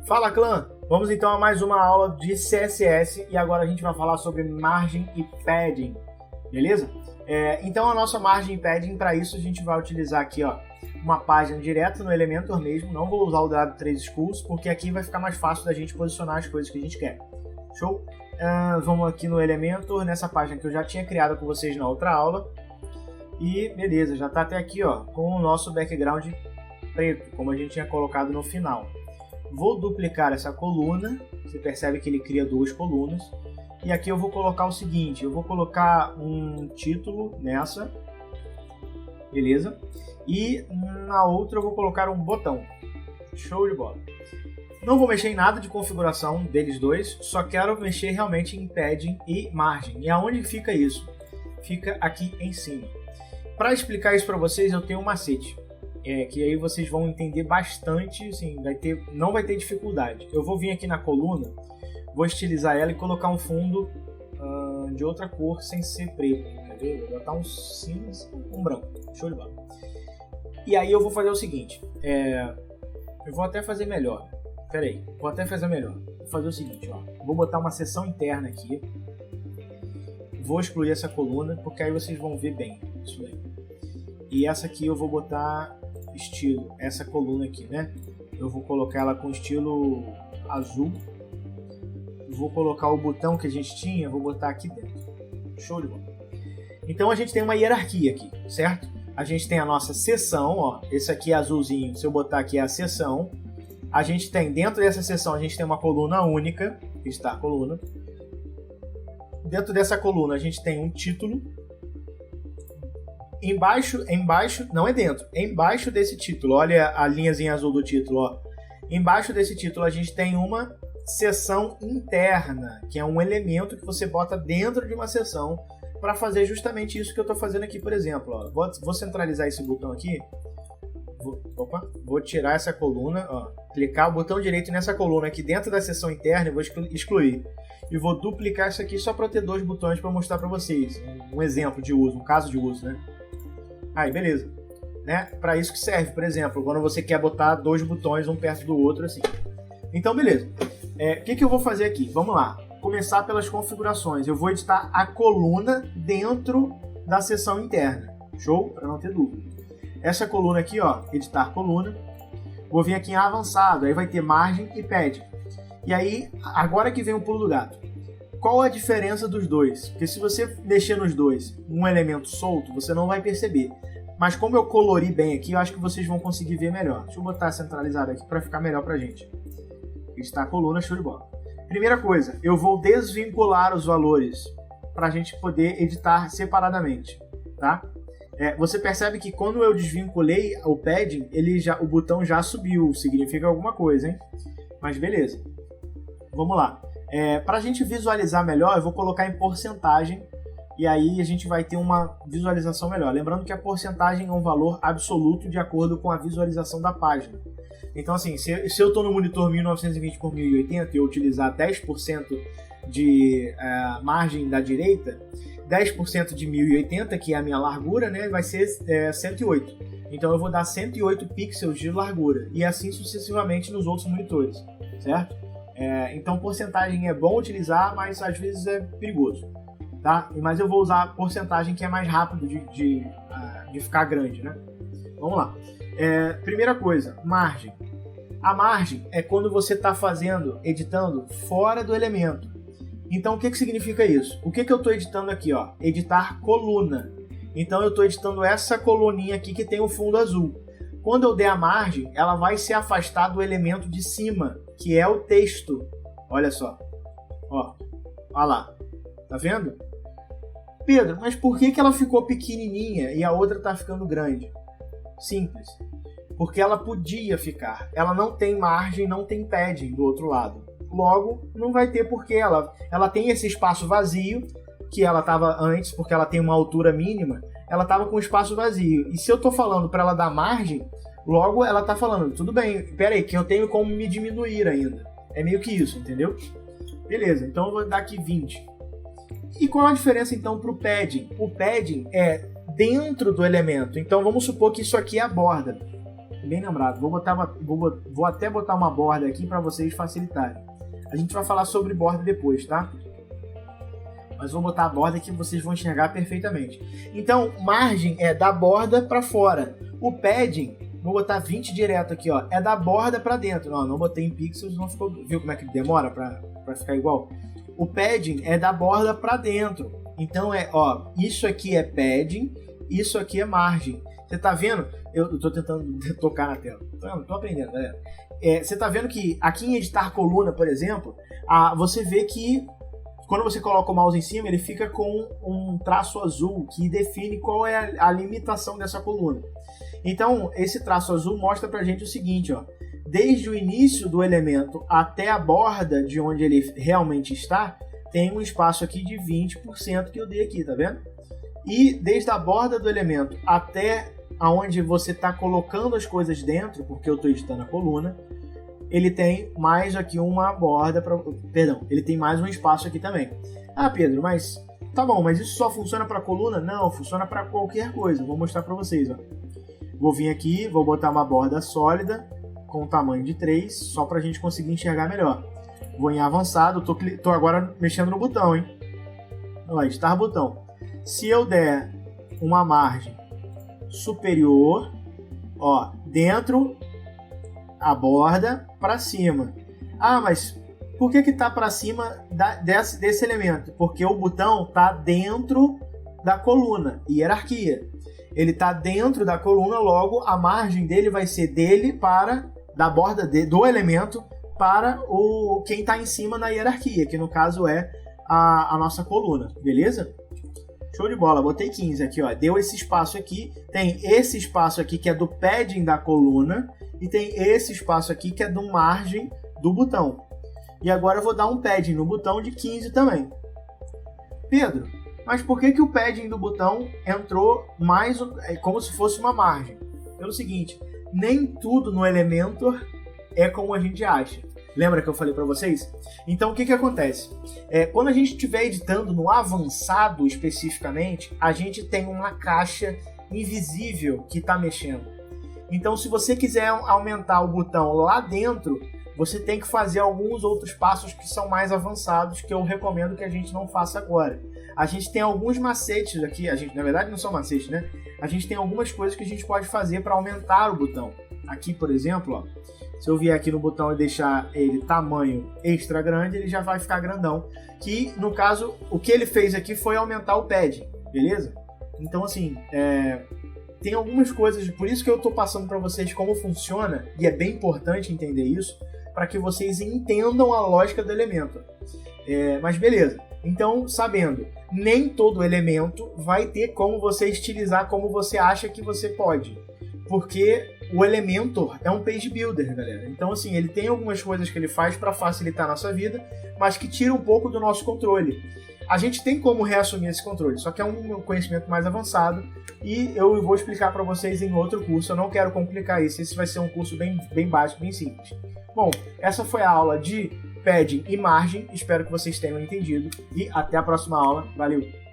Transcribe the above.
Fala, clã! Vamos então a mais uma aula de CSS e agora a gente vai falar sobre margem e padding, beleza? Então a nossa margem e padding, para isso a gente vai utilizar aqui uma página direta no Elementor mesmo, não vou usar o dado 3 schools, porque aqui vai ficar mais fácil da gente posicionar as coisas que a gente quer. Show? Vamos aqui no Elementor, nessa página que eu já tinha criado com vocês na outra aula. E beleza, já está até aqui com o nosso background preto, como a gente tinha colocado no final. Vou duplicar essa coluna, você percebe que ele cria duas colunas. E aqui eu vou colocar o seguinte, eu vou colocar um título nessa, beleza? E na outra eu vou colocar um botão. Show de bola! Não vou mexer em nada de configuração deles dois, só quero mexer realmente em padding e margem. E aonde fica isso? Fica aqui em cima. Para explicar isso para vocês, eu tenho um macete. Que aí vocês vão entender bastante, assim, não vai ter dificuldade. Eu vou vir aqui na coluna, vou estilizar ela e colocar um fundo de outra cor sem ser preto. Quer ver? Vou botar um cinza, um branco. Show de bola. E aí eu vou fazer o seguinte, eu vou até fazer melhor. Pera aí, vou até fazer melhor. Vou fazer o seguinte, vou botar uma seção interna aqui. Vou excluir essa coluna, porque aí vocês vão ver bem isso daí. E essa aqui eu vou botar estilo, essa coluna aqui, né? Eu vou colocar ela com estilo azul. Vou colocar o botão que a gente tinha, vou botar aqui dentro. Show de bola. Então a gente tem uma hierarquia aqui, certo? A gente tem a nossa seção, esse aqui é azulzinho, se eu botar aqui é a seção. A gente tem, dentro dessa seção, a gente tem uma coluna única, que está a coluna. Dentro dessa coluna a gente tem um título. Embaixo, não é dentro, embaixo desse título, olha a linhazinha azul do título, Embaixo desse título a gente tem uma seção interna, que é um elemento que você bota dentro de uma seção para fazer justamente isso que eu estou fazendo aqui, por exemplo, Vou centralizar esse botão aqui, vou tirar essa coluna, clicar o botão direito nessa coluna aqui dentro da seção interna e vou excluir. E vou duplicar isso aqui só para ter dois botões para mostrar para vocês, um exemplo de uso, um caso de uso, né? Aí, beleza. Né? Para isso que serve, por exemplo, quando você quer botar dois botões um perto do outro, assim. Então, beleza. O que eu vou fazer aqui? Vamos lá. Começar pelas configurações. Eu vou editar a coluna dentro da seção interna. Show? Para não ter dúvida. Essa coluna aqui, editar coluna. Vou vir aqui em avançado. Aí vai ter margem e padding. E aí, agora que vem o pulo do gato. Qual a diferença dos dois? Porque se você mexer nos dois, um elemento solto, você não vai perceber. Mas como eu colori bem aqui, eu acho que vocês vão conseguir ver melhor. Deixa eu botar centralizado aqui para ficar melhor pra gente. Está a coluna, show de bola. Primeira coisa, eu vou desvincular os valores para a gente poder editar separadamente, tá? Você percebe que quando eu desvinculei o padding, o botão já subiu, significa alguma coisa, hein? Mas beleza. Vamos lá. Para a gente visualizar melhor, eu vou colocar em porcentagem e aí a gente vai ter uma visualização melhor. Lembrando que a porcentagem é um valor absoluto de acordo com a visualização da página. Então, assim, se eu estou no monitor 1920 por 1080 e eu utilizar 10% de margem da direita, 10% de 1080, que é a minha largura, né, vai ser 108. Então eu vou dar 108 pixels de largura e assim sucessivamente nos outros monitores, certo? Então porcentagem é bom utilizar, mas às vezes é perigoso, tá? Mas eu vou usar a porcentagem que é mais rápido de ficar grande, né? Vamos lá. Primeira coisa, margem. A margem é quando você está editando fora do elemento. Então o que significa isso? O que eu estou editando aqui? Editar coluna. Então eu estou editando essa coluninha aqui que tem o fundo azul. Quando eu der a margem, ela vai se afastar do elemento de cima, que é o texto. Olha só. Olha lá. Tá vendo? Pedro, mas por que ela ficou pequenininha e a outra está ficando grande? Simples. Porque ela podia ficar. Ela não tem margem, não tem padding do outro lado. Logo, não vai ter porque ela tem esse espaço vazio, que ela estava antes, porque ela tem uma altura mínima, ela estava com espaço vazio. E se eu estou falando para ela dar margem, logo ela está falando, tudo bem, peraí, que eu tenho como me diminuir ainda. É meio que isso, entendeu? Beleza, então eu vou dar aqui 20. E qual a diferença então para o padding? O padding é dentro do elemento. Então vamos supor que isso aqui é a borda. bem lembrado. Vou até botar uma borda aqui para vocês facilitarem. A gente vai falar sobre borda depois, tá? Mas vou botar a borda que vocês vão enxergar perfeitamente. Então, margem é da borda para fora. O padding, vou botar 20 direto aqui, ó, é da borda para dentro. Não botei em pixels, não ficou... Viu como é que demora para ficar igual? O padding é da borda para dentro. Então, isso aqui é padding, isso aqui é margem. Você tá vendo? Eu tô tentando tocar na tela. Tô aprendendo, galera. Você tá vendo que aqui em editar coluna, por exemplo, você vê que quando você coloca o mouse em cima, ele fica com um traço azul que define qual é a limitação dessa coluna. Então, esse traço azul mostra pra gente o seguinte, ó. Desde o início do elemento até a borda de onde ele realmente está, tem um espaço aqui de 20% que eu dei aqui, tá vendo? E desde a borda do elemento até aonde você está colocando as coisas dentro, porque eu estou editando a coluna, ele tem mais aqui uma borda, ele tem mais um espaço aqui também. Ah, Pedro, mas tá bom, mas isso só funciona para coluna? Não, funciona para qualquer coisa. Vou mostrar para vocês, ó. Vou vir aqui, vou botar uma borda sólida com tamanho de 3, só para a gente conseguir enxergar melhor. Vou em avançado, tô agora mexendo no botão, hein? Olha lá, editar botão. Se eu der uma margem superior, ó, dentro a borda para cima. Ah, mas por que tá para cima desse elemento? Porque o botão tá dentro da coluna, hierarquia. Ele tá dentro da coluna, logo a margem dele vai ser da borda do elemento para quem tá em cima na hierarquia, que no caso é a nossa coluna, beleza? Show de bola, botei 15 aqui, ó. Deu esse espaço aqui, tem esse espaço aqui que é do padding da coluna e tem esse espaço aqui que é do margem do botão. E agora eu vou dar um padding no botão de 15 também. Pedro, mas por que o padding do botão entrou mais como se fosse uma margem? Pelo seguinte, nem tudo no Elementor é como a gente acha. Lembra que eu falei para vocês? Então, o que acontece? Quando a gente estiver editando no avançado especificamente, a gente tem uma caixa invisível que está mexendo. Então, se você quiser aumentar o botão lá dentro, você tem que fazer alguns outros passos que são mais avançados, que eu recomendo que a gente não faça agora. A gente tem alguns macetes aqui, na verdade não são macetes, né? A gente tem algumas coisas que a gente pode fazer para aumentar o botão. Aqui, por exemplo, ó, se eu vier aqui no botão e deixar ele tamanho extra grande, ele já vai ficar grandão. Que, no caso, o que ele fez aqui foi aumentar o padding, beleza? Então, assim, tem algumas coisas, por isso que eu estou passando para vocês como funciona, e é bem importante entender isso, para que vocês entendam a lógica do elemento. Mas beleza, então, sabendo, nem todo elemento vai ter como você estilizar como você acha que você pode. Porque o Elementor é um page builder, galera. Então, assim, ele tem algumas coisas que ele faz para facilitar a nossa vida, mas que tira um pouco do nosso controle. A gente tem como reassumir esse controle, só que é um conhecimento mais avançado e eu vou explicar para vocês em outro curso. Eu não quero complicar isso, esse vai ser um curso bem básico, bem simples. Bom, essa foi a aula de padding e margem. Espero que vocês tenham entendido e até a próxima aula. Valeu!